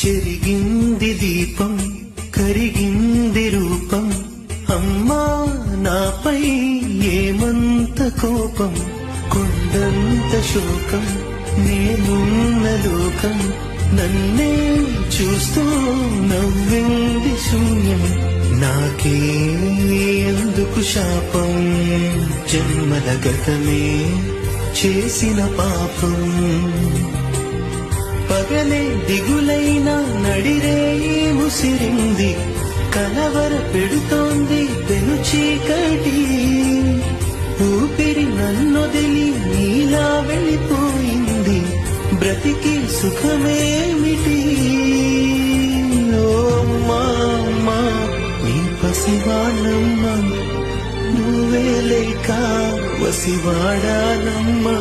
చెరిగింది దీపం కరిగింది రూపం అమ్మా నాపై ఏమంత కోపం కొండంత శోకం నేనున్న లోకం నన్నే చూస్తూ నవ్వింది శూన్యం నాకే ఎందుకు శాపం జన్మల గతమే చేసిన పాపం పగలే దిగులైన నడిరే ముసిరింది కలవర పెడుతోంది పెను చీకటి ఊపిరి నన్నొదిలి నీలా వెళ్ళిపోయింది బ్రతికి సుఖమేమిటి ఓ అమ్మా నీ పసివాణమ్మ నువ్వే లేక వసివాడానమ్మా